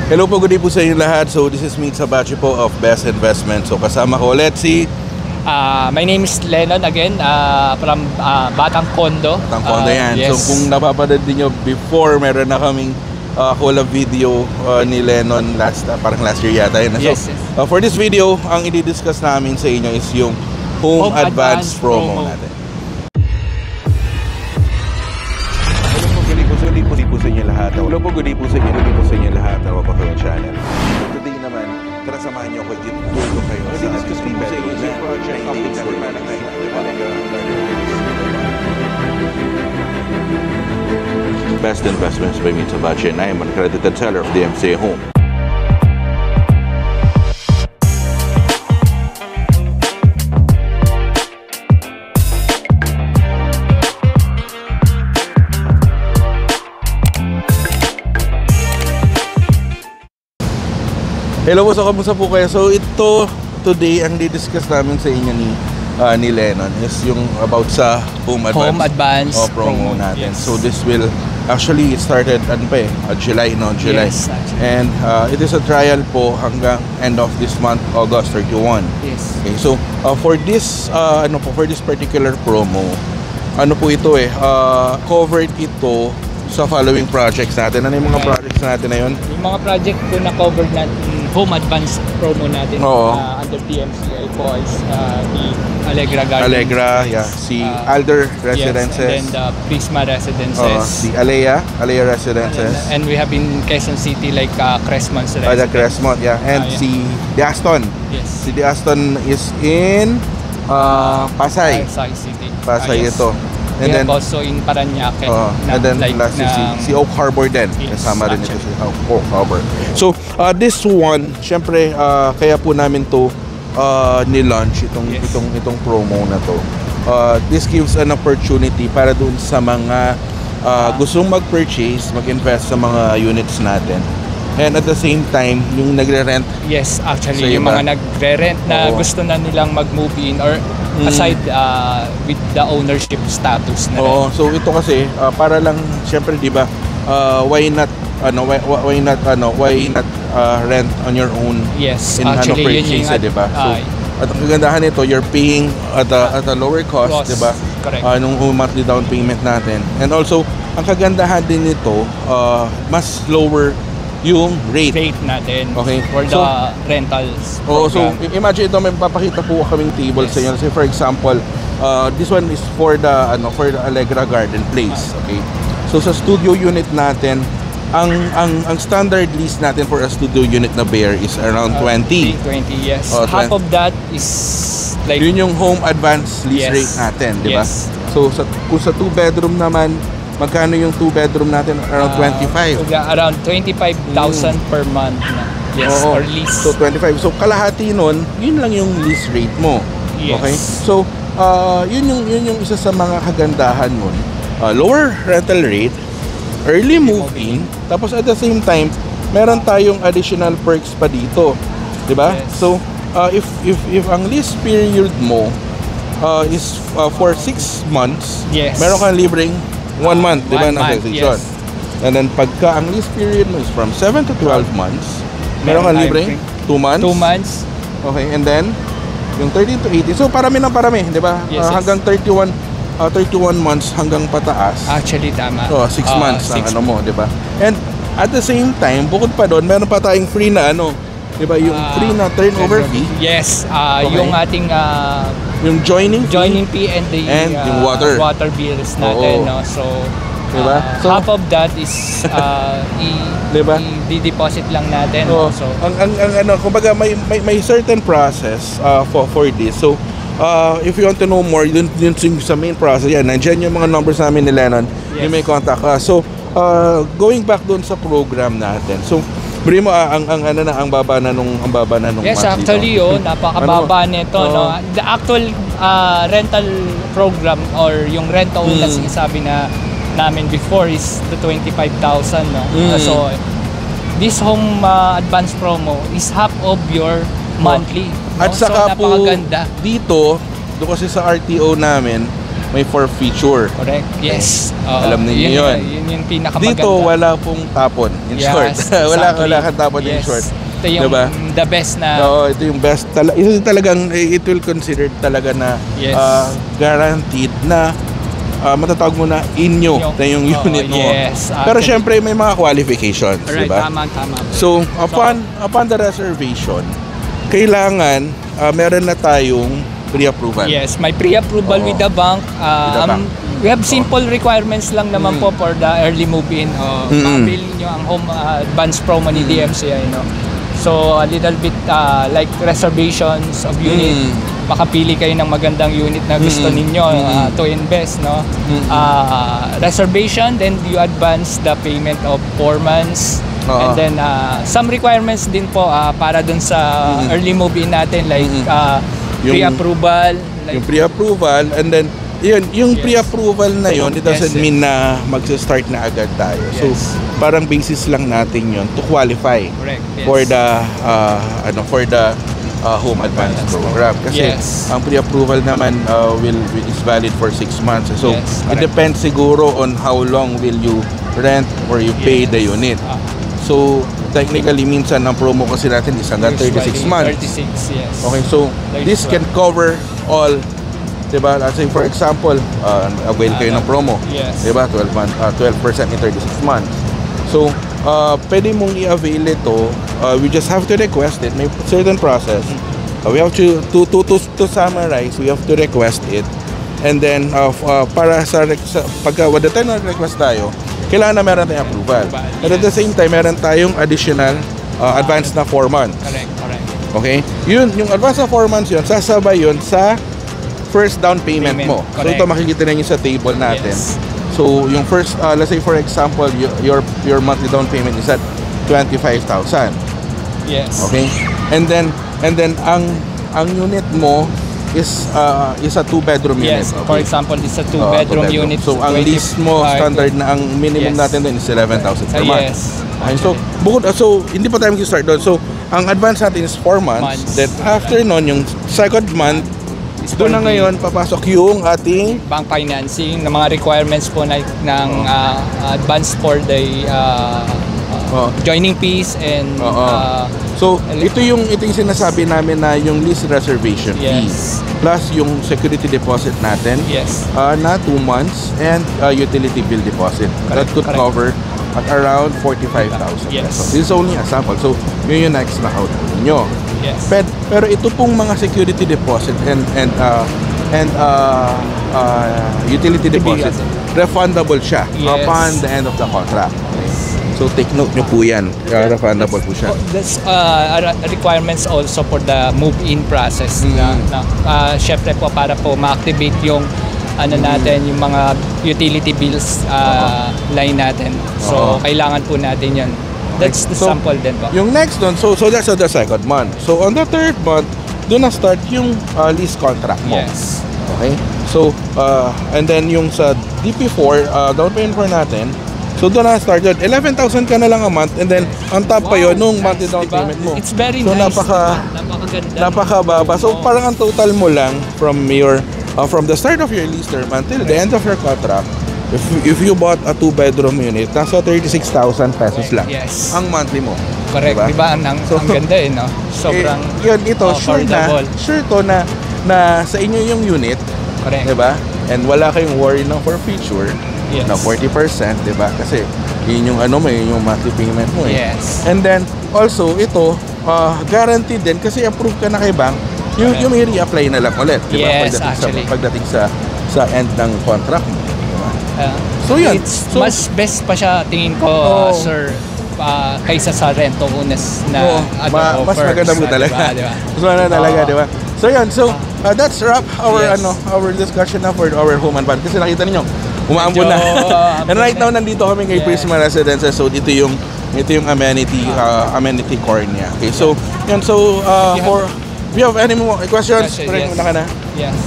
Hello po, good day po sa inyo lahat. So this is me, Sabachi po of Best Investment. So kasama ko ulit si... My name is Lennon again, from Batang Condo. Batang Condo yan. Yes. So kung napapanood nyo before, meron na kaming collab video ni Lennon parang last year yata yun. Yes, So for this video, ang i-discuss namin sa inyo is yung Home Advance promo natin. Good po sa inyo lahat. Hello po, good po sa inyo lahat. Ako po kayong channel. So today naman, tara samahan niyo ako i-tour kayo sa discussion po sa inyo yung project updates for Managay. Best Investments by me, Sabachi, and I am an accredited seller of the MCA Home. Hello po, so kamusta po kayo? So ito, today, ang di-discuss namin sa inyo ni Lennon is yung about sa Home Advance promo natin. Yes. So this will, actually it started July, no? July. Yes, and it is a trial po hanggang end of this month, August 31. Yes. Okay, so for this for this particular promo, covered ito sa following projects natin. Ano yung mga projects natin na yun? Yung mga project po na covered natin, Home Advance promo natin under DMCA po is the Allegra Gardens. Si Alder Residences. Yes, and then the Prisma Residences. Si Alea Residences. And we have in Quezon City like Crestmont's Residence. The Crestmont, yeah. And si The Aston. Yes. Si The Aston is in Pasay. City. Pasay Yes. ito. And then also in Parañaque. and then last is si Oak Harbor din. Yes, Kasama rin ito si Oak Harbor. So this one, syempre kaya po namin to ni-launch itong promo na to. This gives an opportunity para dun sa mga gustong mag-purchase, mag-invest sa mga units natin. And at the same time, yung nagre-rent. Yes, actually, yung mga nagre-rent na gusto na nilang mag-move in or aside with the ownership status na rin. So ito kasi para lang syempre 'di ba, why not rent on your own? Yes, in actually purchase, 'di ba? So at ang kagandahan nito, you're paying at a lower cost, 'di ba? Correct. Nung monthly down payment natin. And also, ang kagandahan din nito, mas lower yung rate natin for the rentals program. So imagine ito, may papakita po kaming table sa inyo. Say for example, this one is for the Allegra Garden Place. Okay, so sa studio unit natin, ang standard lease natin for a studio unit na bare is around 20. Yes. Half of that is like yun yung Home Advance lease rate natin, di ba? Yes. So kung sa 2 bedroom naman, magkano yung 2 bedroom natin? Around 25. Around 25,000 per month na. Yes, or lease. So 25. So kalahati nun, yun lang yung lease rate mo. Yes. Okay? So yun yung isa sa mga kagandahan mo. Lower rental rate, early move-in, tapos at the same time, meron tayong additional perks pa dito. 'Di ba? Yes. So if ang lease period mo is for 6 months, meron kang libreng 1 month, di ba, na session. And then pagka ang lease period mo is from 7 to 12 months, meron kang libreng 2 months. 2 months. Okay, and then yung 13 to 18. So parami, di ba? Hanggang 31 months hanggang pataas. Actually tama. So 6 months ang mo, di ba? And at the same time, bukod pa doon, meron pa tayong free na di ba, yung free na turnover fee. Yes, yung ating yung joining fee and yung water bills natin, no? So diba? So half of that is diba? i-deposit lang natin. So ang kumbaga may certain process for this. So if you want to know more, yun sa main process, nandiyan yung mga numbers namin ni Lennon. You may contact us. So going back doon sa program natin. So Brimo, ang baba na nung yes, actually napakababa nito, no. The actual rental program or yung rental na sinasabi namin before is the 25,000, no. So this Home Advance promo is half of your monthly. At saka po dito, kasi sa RTO namin, may forfeiture. Correct. Yes. Alam niyo yun. Yun yung pinakamaganda. Dito wala pong tapon in short. Wala kang tapon in short. Ito yung diba? The best na. Oo, ito yung best. Ito talagang it will consider talaga na guaranteed na matatawag mo na inyo na yung unit mo. Yes. Pero syempre may mga qualifications, right, diba? Tama. So, upon the reservation, kailangan meron na tayong pre-approval. Yes, may pre-approval with the bank. We have simple requirements lang naman po for the early move-in. Mapili nyo ang home advance promo ni DMCI, no? So, a little bit like reservations of unit. Makapili kayo ng magandang unit na gusto ninyo to invest, no? Reservation, then you advance the payment of 4 months. And then, some requirements din po para dun sa early move-in natin, like pre-approval. Yung pre-approval, and then yung pre-approval na yun, it doesn't mean na magsa-start na agad tayo. So parang basis lang natin yun to qualify for the home advance program. Kasi ang pre-approval naman is valid for 6 months. So it depends siguro on how long will you rent or you pay the unit. So technically, minsan ang promo kasi natin is hanggang 36 months. 36, yes. Okay, so this can cover all, diba? Let's say for example, avail kayo ng promo. Diba? 12% in 36 months. So, pwede mong i-avail ito. We just have to request it. May certain process. We have to summarize, we have to request it. And then, para pagka the time na request tayo, kailangan na meron tayong approval. And at the same time, meron tayong additional advance na 4 months. Correct. Okay? Yung advance na 4 months yun, sasabay yun sa first down payment mo. So ito makikita na yun sa table natin. So yung first, let's say for example, your monthly down payment is at 25,000. Yes. Okay? And then ang unit mo is a 2-bedroom unit. Yes, for example, it's a 2-bedroom unit. So ang lease mo standard na ang minimum natin din is 11,000 per month. Okay, so hindi pa tayo mag-start doon. So ang advance natin is 4 months. Then after nun, yung second month, doon na ngayon papasok yung ating bank financing na mga requirements po ng advance for the joining fees and so ito yung sinasabi namin na yung lease reservation fee plus yung security deposit natin na 2 months and utility bill deposit that could cover at around 45,000 pesos. This is only a sample. So yun yung next na out nyo. Pero ito pong mga security deposit and utility deposit, refundable siya upon the end of the contract. So take note nyo po yan. Refundable po siya. That's requirements also for the move-in process. Syempre po para po ma-activate yung natin, yung mga utility bills line natin. So kailangan po natin yan. That's the sample din po. Yung next one, so that's the second month. So on the third month, doon na start yung lease contract mo. Okay? So, and then yung sa DP4, down payment for natin, so doon na start yun. 11,000 ka na lang a month, and then on top pa yun, nung monthly down payment mo. It's very so, nice. Napakababa. So parang ang total mo lang from the start of your lease term until the end of your contract, if you bought a 2-bedroom unit, nasa 36,000 pesos lang ang monthly mo. Correct, diba? Ang ganda no? Sobrang sure to na sa inyo yung unit. Correct. Diba? And wala kayong worry ng forfeiture na 40%, diba? Kasi yun yung yung monthly payment mo And then also ito guaranteed din kasi approved ka na kay bank. You may re-apply na lang ulit, diba? Pagdating sa end ng contract mo. So yun. It's mas best pa siya tingin ko, sir, kaysa sa rento unas na mas offers. Mas maganda mo talaga. Diba? Mas maganda talaga, diba? So yun. So that's wrap our discussion na for our home and van. Kasi nakita niyo, umaambon na. And right now nandito kami kay Prisma Residences. So dito yung amenity core niya. Okay. So yun. So if you have any more questions, Yes.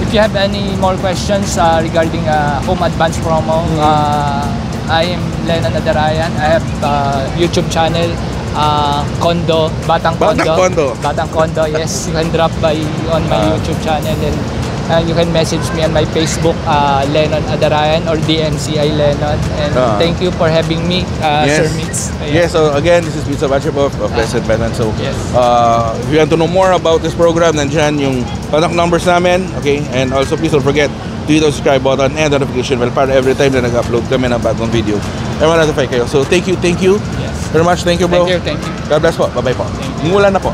If you have any more questions regarding home advance promo, I am Lennon Adarayan. I have YouTube channel, Batang Condo. Yes, you can drop by on my YouTube channel and You can message me on my Facebook, Lennon Adarayan, or DMCI Lennon. And thank you for having me, Sir Mix. Yes, so again, this is Pizza Bachapov of Blessed Benan. So, Yes. if you want to know more about this program, nandyan yung contact numbers namin, okay? And also, please don't forget to hit the subscribe button and notification bell para every time na nag-upload kami ng bagong video, ma-notify kayo. So, thank you Yes. very much. Thank you, bro. Thank you. God bless po. Bye-bye po. Mula na po.